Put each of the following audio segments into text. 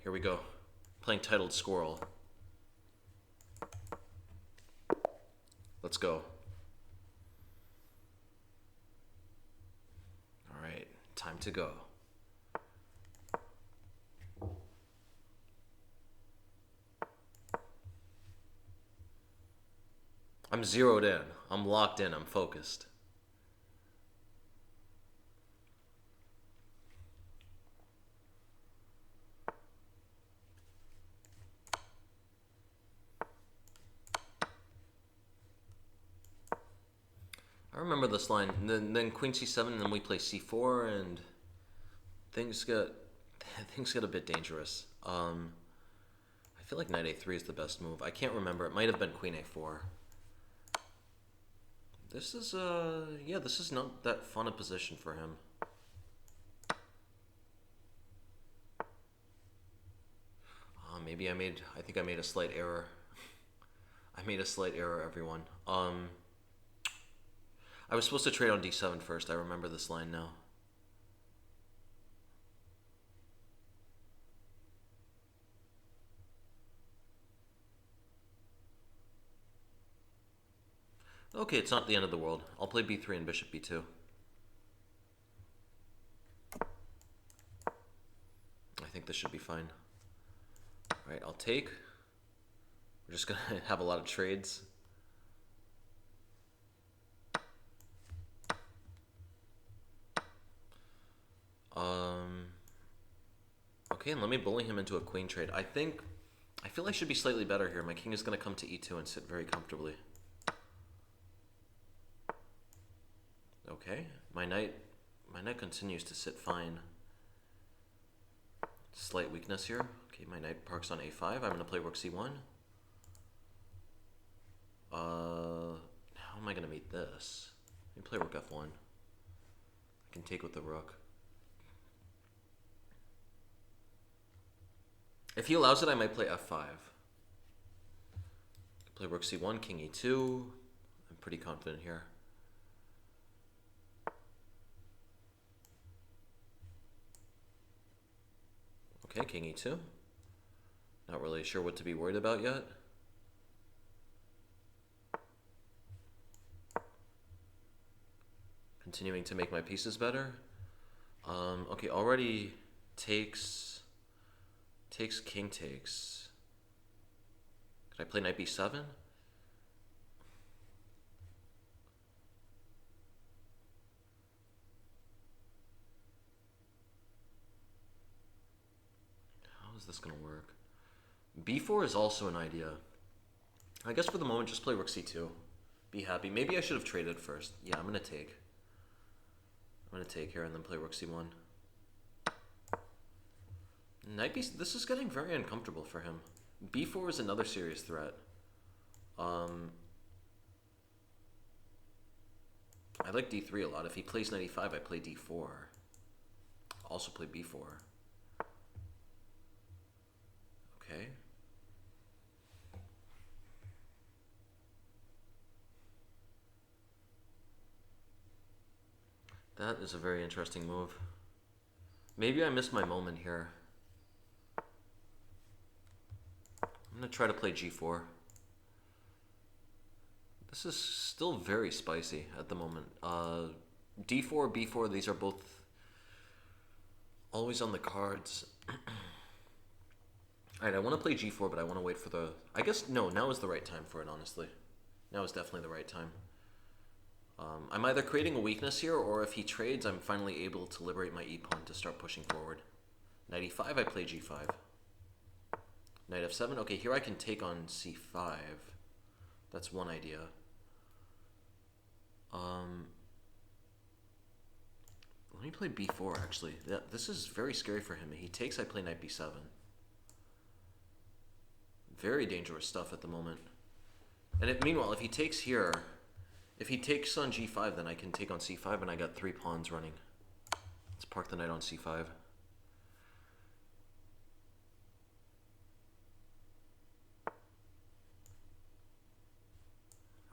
here we go. Playing Titled Squirrel. Let's go. Alright, time to go. I'm zeroed in. I'm locked in. I'm focused. I remember this line. Then Queen C7, and then we play C4, and things get things get a bit dangerous. I feel like Knight A3 is the best move. I can't remember. It might have been Queen A4. This is yeah, this is not that fun a position for him. Maybe I think I made a slight error. I made a slight error, everyone. I was supposed to trade on D7 first. I remember this line now. Okay, it's not the end of the world. I'll play B3 and Bishop B2. I think this should be fine. Alright, I'll take. We're just gonna have a lot of trades. Okay, and let me bully him into a queen trade. I feel I should be slightly better here. My king is gonna come to E2 and sit very comfortably. Okay, my knight continues to sit fine. Slight weakness here. Okay, my knight parks on A5. I'm gonna play rook C1. How am I gonna meet this? Let me play rook F1. I can take with the rook. If he allows it, I might play F5. Play rook C1, king E2. I'm pretty confident here. Okay, king E2. Not really sure what to be worried about yet. Continuing to make my pieces better. Okay, already takes, king takes. Could I play knight B7? How is this gonna work? B4 is also an idea. I guess for the moment, just play rook C2. Be happy. Maybe I should have traded first. Yeah, I'm gonna take. I'm gonna take here and then play rook C1. Knight B. This is getting very uncomfortable for him. B4 is another serious threat. I like D3 a lot. If he plays knight E5, I play D4. Also play B4. Okay. That is a very interesting move. Maybe I missed my moment here. I'm gonna try to play G4. This is still very spicy at the moment. D4, B4, these are both always on the cards. Alright, I want to play G4, but I want to wait for the... I guess, no, now is the right time for it, honestly. Now is definitely the right time. I'm either creating a weakness here, or if he trades, I'm finally able to liberate my e-pawn to start pushing forward. Knight E5, I play G5. Knight F7, okay, here I can take on C5. That's one idea. Let me play B4, actually. This is very scary for him. He takes, I play Knight B7. Very dangerous stuff at the moment. And meanwhile, if he takes here, if he takes on G5, then I can take on C5, and I got 3 pawns running. Let's park the knight on C5.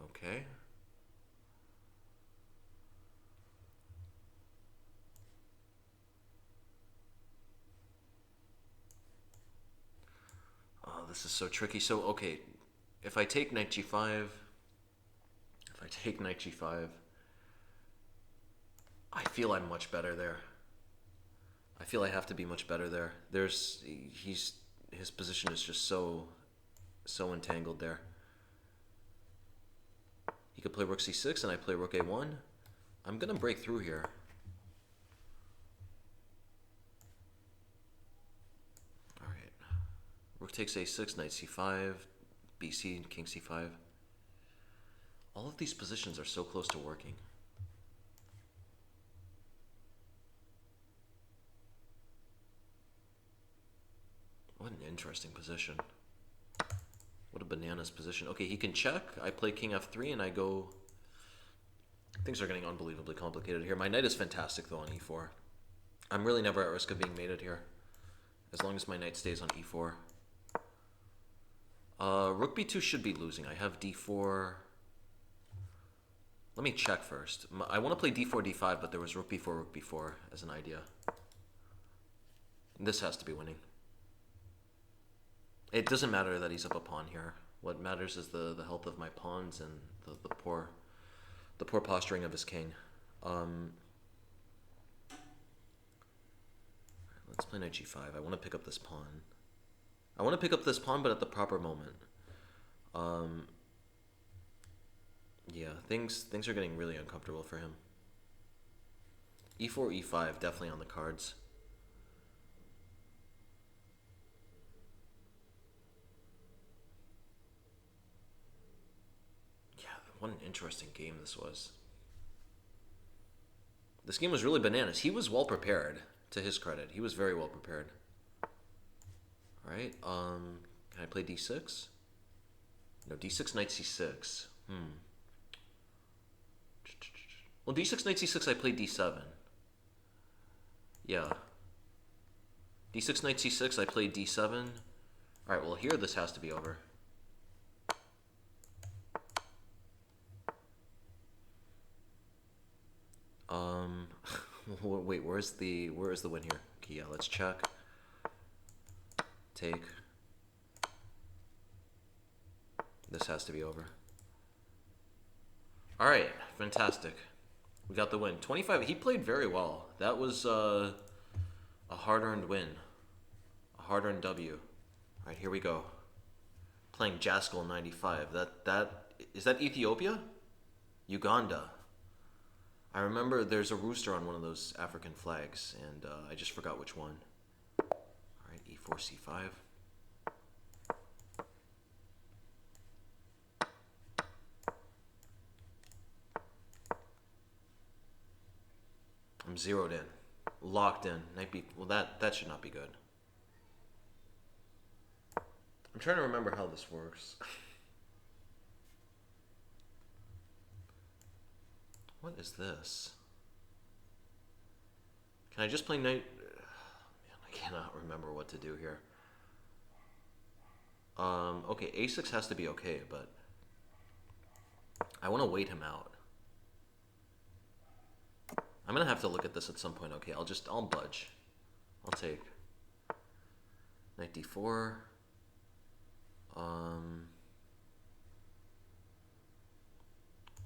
Okay. this is so tricky. So, okay, if I take knight g5, I feel I'm much better there. I feel I have to be much better there. His position is just so entangled there. He could play rook c6 and I play rook a1. I'm gonna break through here. Alright. Rook takes a6, knight c5, bc, king c5. All of these positions are so close to working. What an interesting position. What a bananas position. Okay, he can check. I play king f3 and I go... Things are getting unbelievably complicated here. My knight is fantastic though on e4. I'm really never at risk of being mated here, as long as my knight stays on e4. Rook b2 should be losing. I have d4. Let me check first. I want to play d4, d5, but there was rook b4 as an idea. This has to be winning. It doesn't matter that he's up a pawn here. What matters is the health of my pawns and the poor posturing of his king. Let's play knight g5. I want to pick up this pawn. But at the proper moment. Yeah, things are getting really uncomfortable for him. e4, e5, definitely on the cards. Yeah, what an interesting game this was. This game was really bananas. He was well prepared, to his credit. He was very well prepared. Alright, can I play d6? No, d6, knight c6. Well, d6, knight c6, I played d7. Yeah. d6, knight c6, I played d7. Alright, well here this has to be over. Wait, where is the win here? Okay, yeah, let's check. Take. This has to be over. Alright, fantastic. We got the win. 25, he played very well. That was a hard-earned win. A hard-earned W. Alright, here we go. Playing Jaskol 95. Is that Ethiopia? Uganda. I remember there's a rooster on one of those African flags, and I just forgot which one. Alright, e4, c5. I'm zeroed in. Locked in. Knight b... Well, that should not be good. I'm trying to remember how this works. What is this? Can I just play knight... Man, I cannot remember what to do here. Okay, a6 has to be okay, but... I want to wait him out. I'm gonna have to look at this at some point. Okay, I'll budge. I'll take knight d4.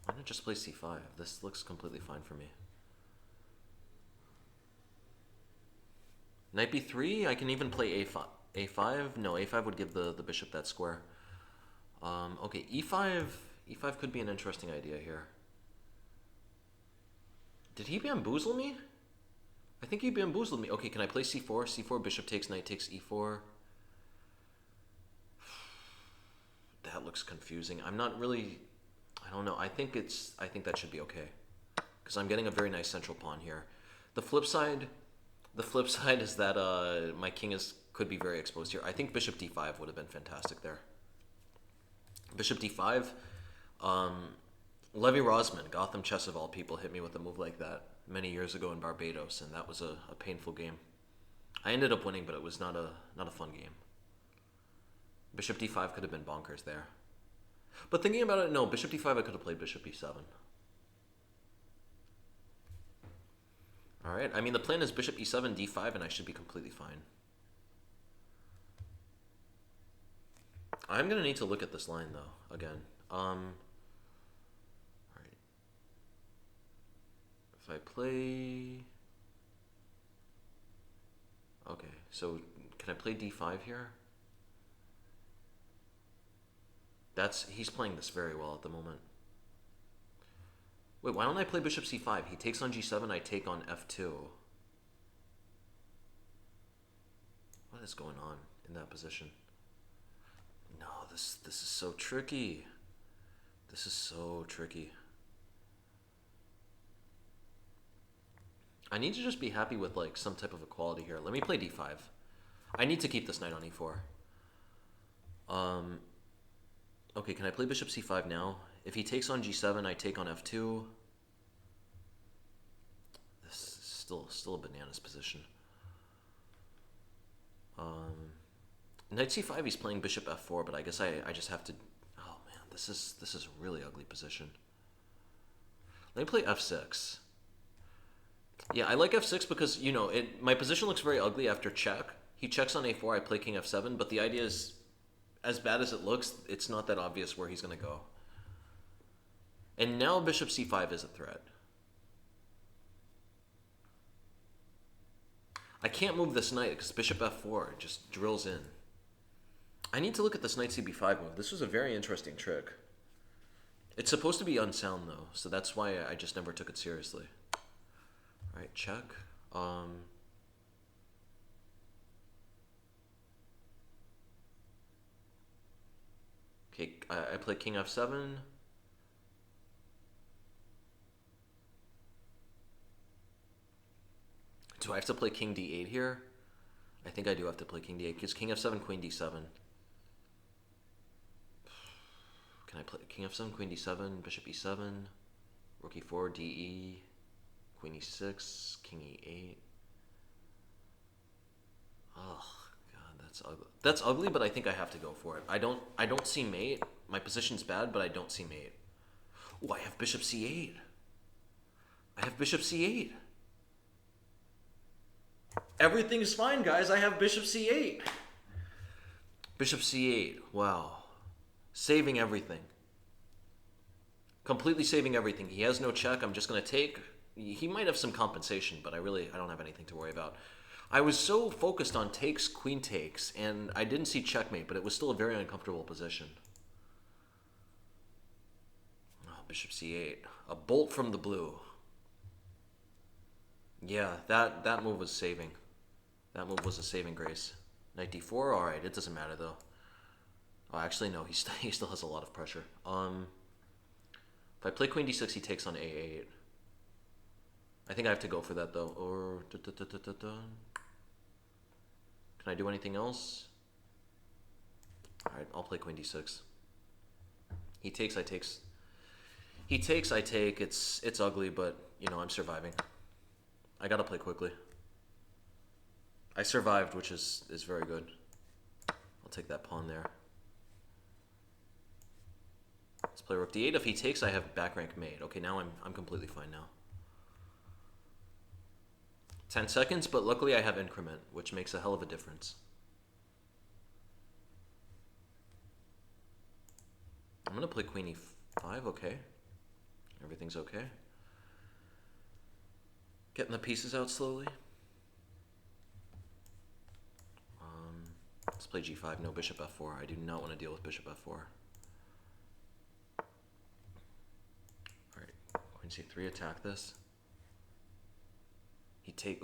Why not just play c5? This looks completely fine for me. Knight b3. I can even play a5. a5. No, a5 would give the bishop that square. Okay, e5. e5 could be an interesting idea here. Did he bamboozle me? I think he bamboozled me. Okay, can I play c4? c4, bishop takes, knight takes e4. That looks confusing. I'm not really... I don't know. I think that should be okay. Because I'm getting a very nice central pawn here. The flip side is that my king could be very exposed here. I think bishop d5 would have been fantastic there. Bishop d5... Levy Rosman, Gotham chess of all people, hit me with a move like that many years ago in Barbados, and that was a painful game. I ended up winning, but it was not a fun game. Bishop d5 could have been bonkers there. But thinking about it, no, bishop d5 I could have played bishop e7. Alright, I mean the plan is bishop e7, d5, and I should be completely fine. I'm gonna need to look at this line though again. All right. If I play, okay. So can I play d5 here? He's playing this very well at the moment. Wait, why don't I play bishop c5? He takes on g7, I take on f2. What is going on in that position? No, this is so tricky. This is so tricky. I need to just be happy with like some type of equality here. Let me play d5. I need to keep this knight on e4. Okay, can I play bishop c5 now? If he takes on g7, I take on f2. This is still a bananas position. Knight c5, he's playing bishop f4, but I guess I just have to. Oh man, this is a really ugly position. Let me play f6. Yeah, I like f6 because, you know, my position looks very ugly after check. He checks on a4, I play king f7, but the idea is, as bad as it looks, it's not that obvious where he's going to go. And now bishop c5 is a threat. I can't move this knight because bishop f4 just drills in. I need to look at this knight cb5 move. This was a very interesting trick. It's supposed to be unsound though, so that's why I just never took it seriously. All right, check. Okay, I play king f7. Do I have to play king d8 here? I think I do have to play king d8 because king f7, queen d7. Can I play king f7, queen d7, bishop e7, rook e4, de, queen e6, king e8? Oh god, that's ugly. That's ugly, but I think I have to go for it. I don't see mate. My position's bad, but I don't see mate. Oh, I have bishop c8. I have bishop c8. Everything's fine, guys. I have bishop c8. Bishop c8. Wow. Saving everything. Completely saving everything. He has no check. I'm just going to take. He might have some compensation, but I don't have anything to worry about. I was so focused on takes, queen takes, and I didn't see checkmate, but it was still a very uncomfortable position. Oh, bishop c8. A bolt from the blue. Yeah, that move was saving. That move was a saving grace. Knight d4, alright, it doesn't matter though. Oh, actually no, he still has a lot of pressure. If I play queen d6, he takes on a8. I think I have to go for that though. Or can I do anything else? Alright, I'll play queen d6. He takes, I takes. He takes, I take. It's ugly, but you know, I'm surviving. I gotta play quickly. I survived, which is very good. I'll take that pawn there. Let's play rook d8. If he takes, I have back rank mate. Okay, now I'm completely fine now. 10 seconds, but luckily I have increment, which makes a hell of a difference. I'm gonna play queen e5, okay. Everything's okay. Getting the pieces out slowly. Let's play g5, no bishop f4. I do not want to deal with bishop f4. Alright, queen c3, attack this. He takes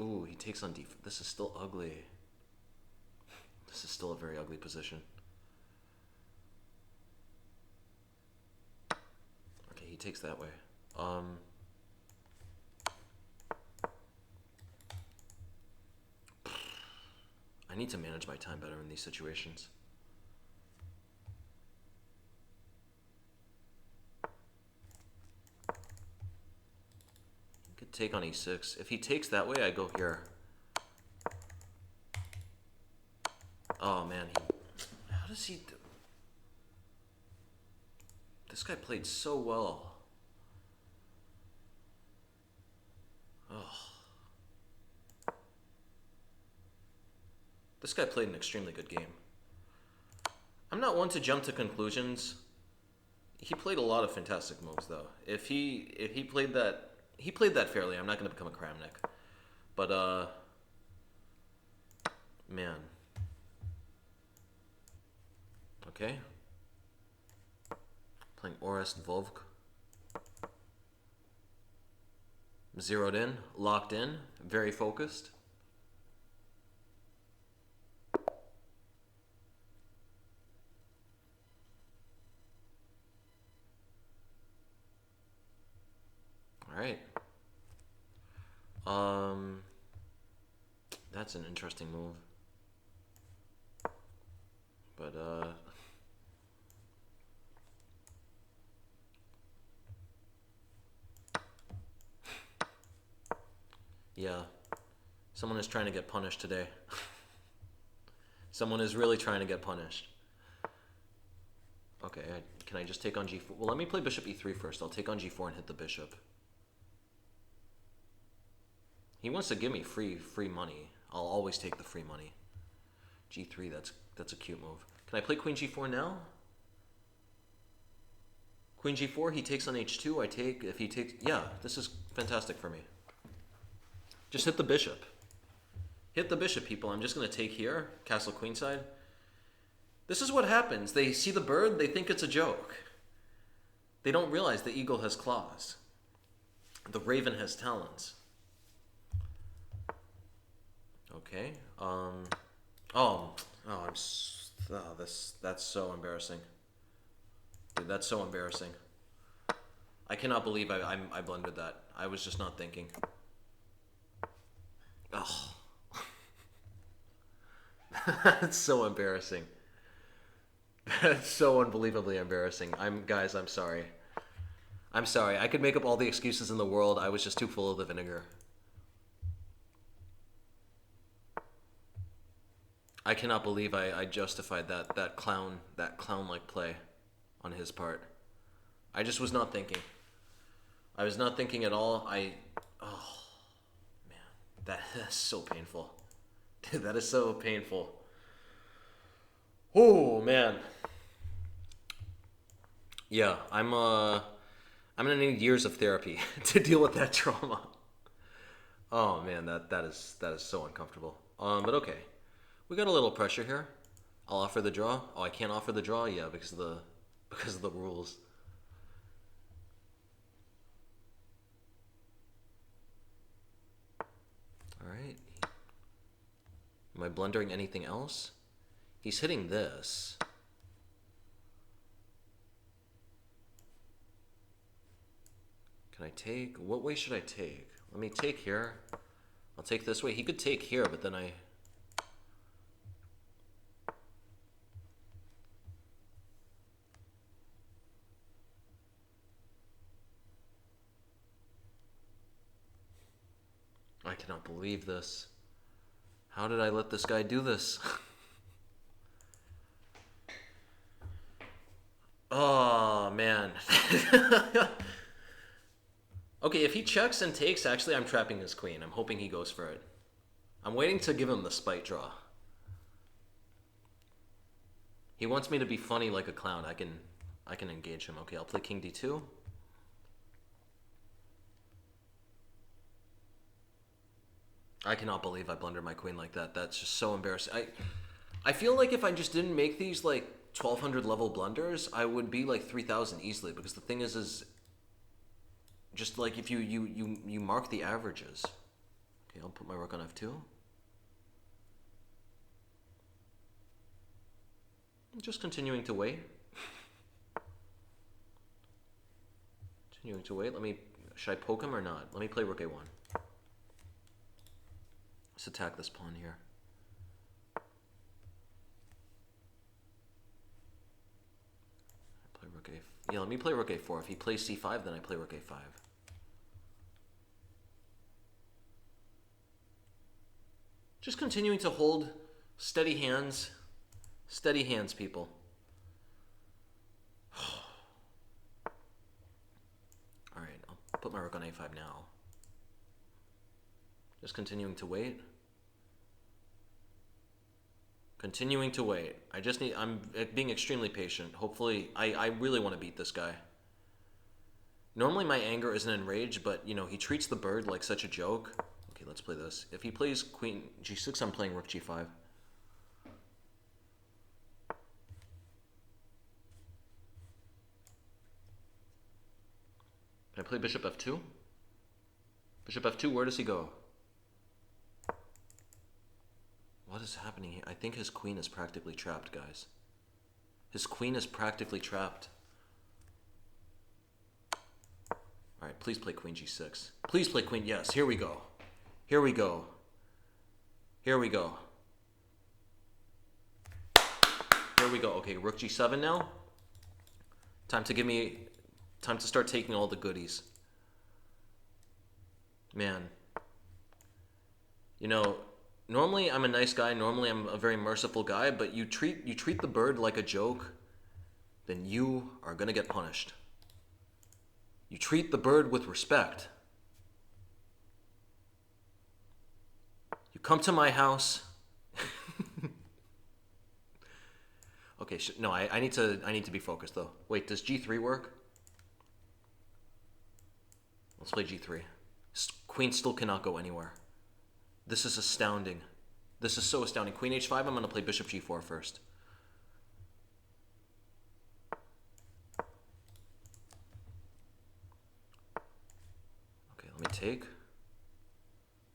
on d4. This is still ugly. This is still a very ugly position. Okay, he takes that way. I need to manage my time better in these situations. He could take on e6. If he takes that way, I go here. Oh man, how does he do? This guy played so well. Oh. This guy played an extremely good game. I'm not one to jump to conclusions. He played a lot of fantastic moves, though. If he played that fairly. I'm not going to become a Kramnik, but man. Okay. Playing Orest Vovk. Zeroed in, locked in, very focused. All right. That's an interesting move. But yeah. Someone is trying to get punished today. Someone is really trying to get punished. Okay, can I just take on g4? Well, let me play bishop e3 first. I'll take on g4 and hit the bishop. He wants to give me free money. I'll always take the free money. g3, that's a cute move. Can I play queen g4 now? Queen g4, he takes on h2, I take. If he takes... Yeah, this is fantastic for me. Just hit the bishop. Hit the bishop, people. I'm just going to take here, castle queenside. This is what happens. They see the bird, they think it's a joke. They don't realize the eagle has claws. The raven has talons. Okay. That's so embarrassing. Dude, that's so embarrassing. I cannot believe I blundered that. I was just not thinking. Oh. That's so embarrassing. That's so unbelievably embarrassing. Guys, I'm sorry. I'm sorry. I could make up all the excuses in the world. I was just too full of the vinegar. I cannot believe I justified that clown-like play on his part. I just was not thinking. I was not thinking at all. Oh man, that's so painful. Dude, that is so painful. Oh man. Yeah, I'm gonna need years of therapy to deal with that trauma. Oh man, that is so uncomfortable. But okay. We got a little pressure here. I'll offer the draw. Oh, I can't offer the draw? Yeah, because of the rules. Alright. Am I blundering anything else? He's hitting this. Can I take? What way should I take? Let me take here. I'll take this way. He could take here, but then I cannot believe this. How did I let this guy do this? Oh, man. Okay, if he checks and takes, actually I'm trapping his queen. I'm hoping he goes for it. I'm waiting to give him the spite draw. He wants me to be funny like a clown. I can engage him. Okay, I'll play king d2. I cannot believe I blundered my queen like that. That's just so embarrassing. I feel like if I just didn't make these like 1200 level blunders, I would be like 3000 easily, because the thing is just like if you mark the averages. Okay, I'll put my rook on f2. Just continuing to wait. Continuing to wait. Should I poke him or not? Let me play rook a1. Let's attack this pawn here. Play rook a. Yeah, let me play rook a4. If he plays c5, then I play rook a5. Just continuing to hold steady hands. Steady hands, people. Alright, I'll put my rook on a5 now. Just continuing to wait. Continuing to wait. I'm being extremely patient. Hopefully, I really want to beat this guy. Normally my anger isn't enraged, but, you know, he treats the bird like such a joke. Okay, let's play this. If he plays queen g6, I'm playing rook g5. Can I play bishop f2? Bishop f2, where does he go? What is happening here? I think his queen is practically trapped, guys. His queen is practically trapped. Alright, please play queen g6. Please play queen. Yes, here we go. Here we go. Here we go. Here we go. Okay, rook g7 now. Time to start taking all the goodies. Man. You know, normally I'm a nice guy, normally I'm a very merciful guy, but you treat the bird like a joke, then you are gonna get punished. You treat the bird with respect. You come to my house. Okay, no, I need to be focused though. Wait, does g3 work? Let's play g3. Queen still cannot go anywhere. This is astounding. This is so astounding. Queen h5, I'm going to play bishop g4 first. Okay, let me take.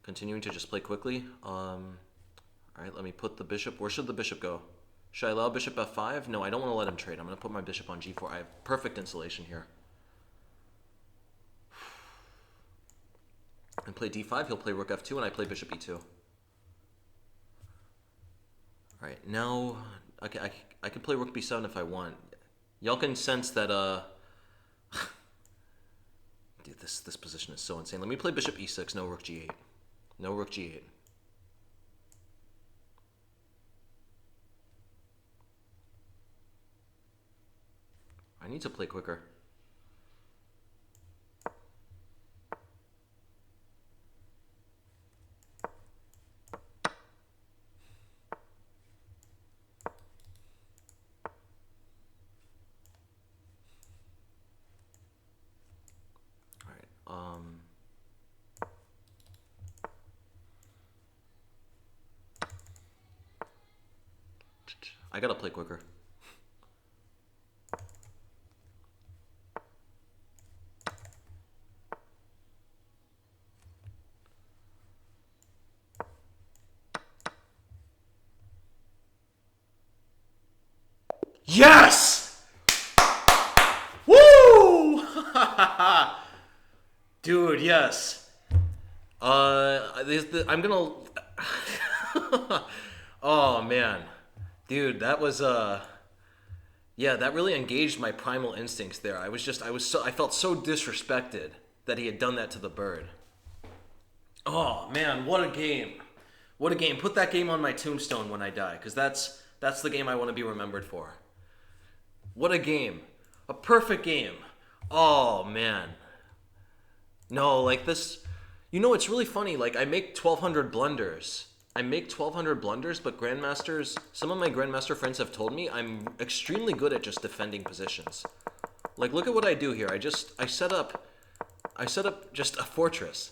Continuing to just play quickly. Alright, let me put the bishop. Where should the bishop go? Should I allow bishop f5? No, I don't want to let him trade. I'm going to put my bishop on g4. I have perfect insulation here. And play d5, he'll play rook f2, and I play bishop e2. Alright, now I can play rook b7 if I want. Y'all can sense that, dude, this position is so insane. Let me play bishop e6, no rook g8. No rook g8. I need to play quicker. I gotta play quicker. Yes! Woo! Dude, yes. I'm gonna... Oh, man. Dude, that was, yeah, that really engaged my primal instincts there. I felt so disrespected that he had done that to the bird. Oh, man, what a game. What a game. Put that game on my tombstone when I die, because that's the game I want to be remembered for. What a game. A perfect game. Oh, man. No, like this... You know, it's really funny. Like, I make 1,200 blunders. But grandmasters... Some of my grandmaster friends have told me I'm extremely good at just defending positions. Like, look at what I do here. I set up just a fortress.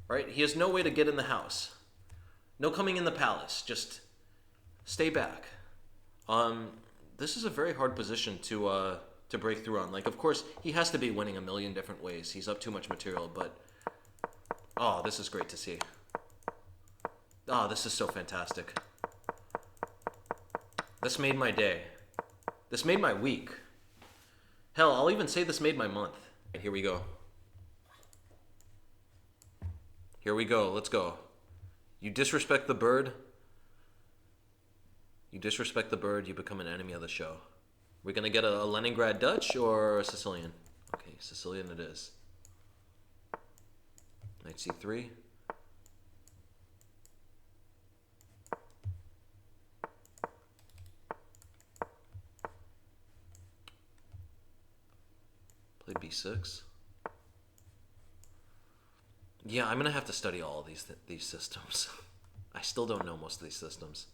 Right? He has no way to get in the house. No coming in the palace. Just stay back. This is a very hard position to break through on. Like, of course, he has to be winning a million different ways. He's up too much material, but... Oh, this is great to see. Oh, this is so fantastic. This made my day. This made my week. Hell, I'll even say this made my month. And here we go. Here we go. Let's go. You disrespect the bird. You disrespect the bird, you become an enemy of the show. We're going to get a Leningrad Dutch or a Sicilian? Okay, Sicilian it is. Knight c3. Play b6. Yeah, I'm going to have to study all of these systems. I still don't know most of these systems.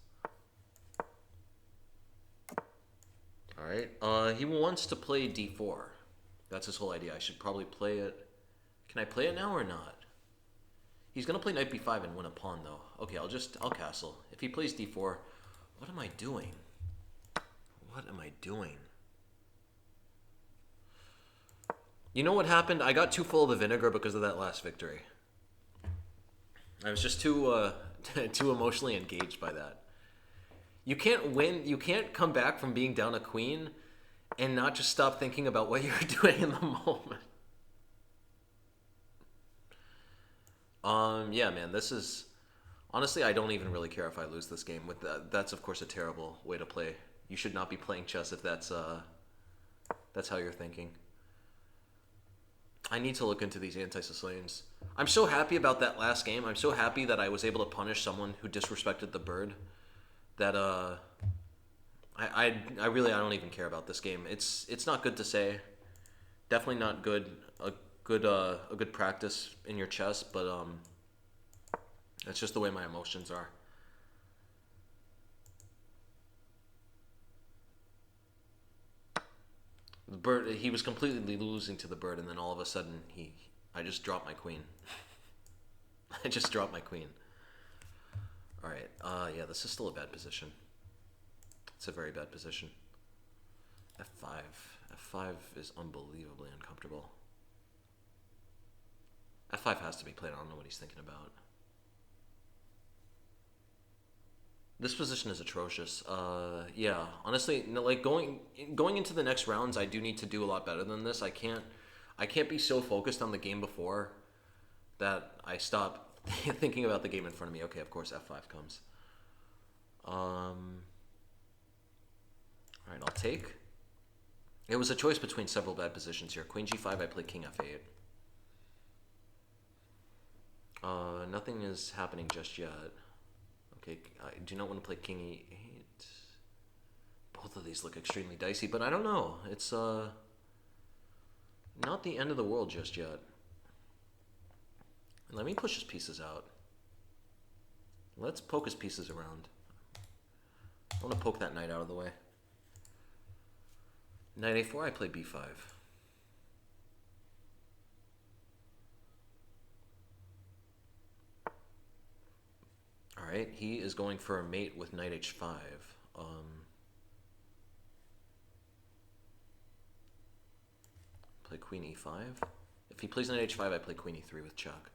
Alright. He wants to play d4. That's his whole idea. I should probably play it. Can I play it now or not? He's gonna play knight b5 and win a pawn though. Okay, I'll castle. If he plays d4, what am I doing? What am I doing? You know what happened? I got too full of the vinegar because of that last victory. I was just too too emotionally engaged by that. You can't win. You can't come back from being down a queen and not just stop thinking about what you're doing in the moment. Yeah, man, this is honestly, I don't even really care if I lose this game. With that's of course a terrible way to play. You should not be playing chess if that's how you're thinking. I need to look into these anti-Sicilians. I'm so happy about that last game. I'm so happy that I was able to punish someone who disrespected the bird. That I really I don't even care about this game. It's not good to say. Definitely not good. A good practice in your chess, but that's just the way my emotions are. The bird, he was completely losing to the bird, and then all of a sudden I just dropped my queen. I just dropped my queen. All right. Yeah, this is still a bad position. It's a very bad position. F5. F5 is unbelievably uncomfortable. F5 has to be played. I don't know what he's thinking about. This position is atrocious. Yeah, honestly, no, like going into the next rounds, I do need to do a lot better than this. I can't be so focused on the game before that I stop thinking about the game in front of me. Okay, of course F5 comes. All right, I'll take. It was a choice between several bad positions here. Queen G5, I play King F8. Nothing is happening just yet. Okay, I do not want to play King E8. Both of these look extremely dicey, but I don't know. It's not the end of the world just yet. Let me push his pieces out. Let's poke his pieces around. I want to poke that knight out of the way. Knight A4, I play B5. Alright, he is going for a mate with knight H5. Play queen E5. If he plays knight H5, I play queen E3 with check.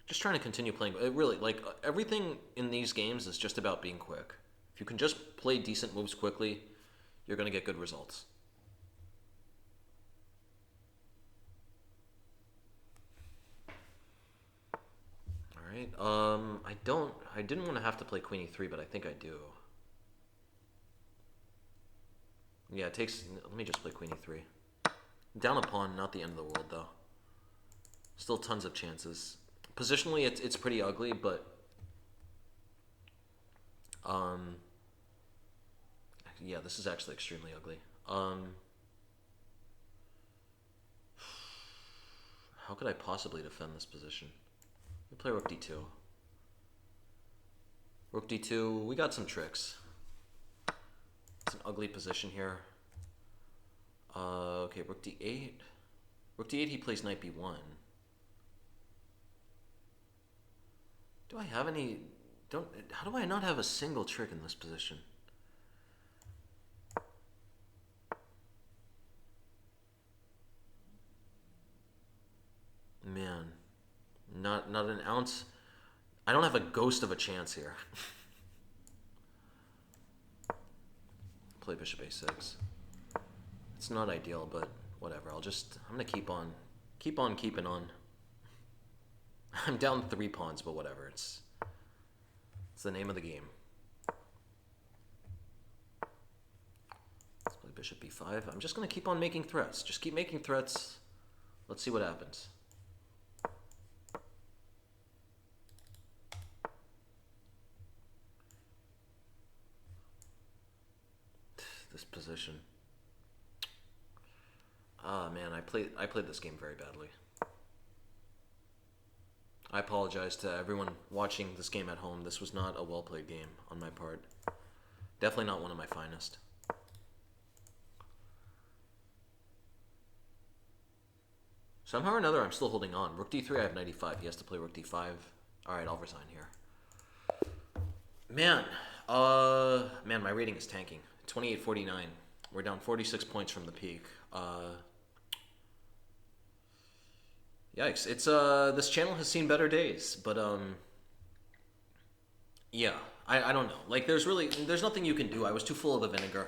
Just trying to continue playing. It really, like, everything in these games is just about being quick. If you can just play decent moves quickly, you're going to get good results. Alright, I didn't want to have to play queen E3, but I think I do. Yeah, it takes, let me just play queen E3. Down a pawn, not the end of the world, though. Still tons of chances. Positionally, it's pretty ugly, but yeah, this is actually extremely ugly. How could I possibly defend this position? We play rook d2. Rook d2. We got some tricks. It's an ugly position here. Okay, rook d8. Rook d8. He plays knight b1. Do I have any... How do I not have a single trick in this position? Man. Not an ounce... I don't have a ghost of a chance here. Play bishop a6. It's not ideal, but whatever. I'm gonna keep on keeping on. I'm down 3 pawns, but whatever. It's the name of the game. Let's play bishop b5. I'm just going to keep on making threats. Just keep making threats. Let's see what happens. This position. Ah, man, I played this game very badly. I apologize to everyone watching this game at home. This was not a well-played game on my part. Definitely not one of my finest. Somehow or another, I'm still holding on. Rook d3, I have 95. He has to play rook d5. Alright, I'll resign here. Man, man, my rating is tanking. 2849. We're down 46 points from the peak. Yikes. It's, this channel has seen better days, but, yeah. I don't know. Like, there's nothing you can do. I was too full of the vinegar.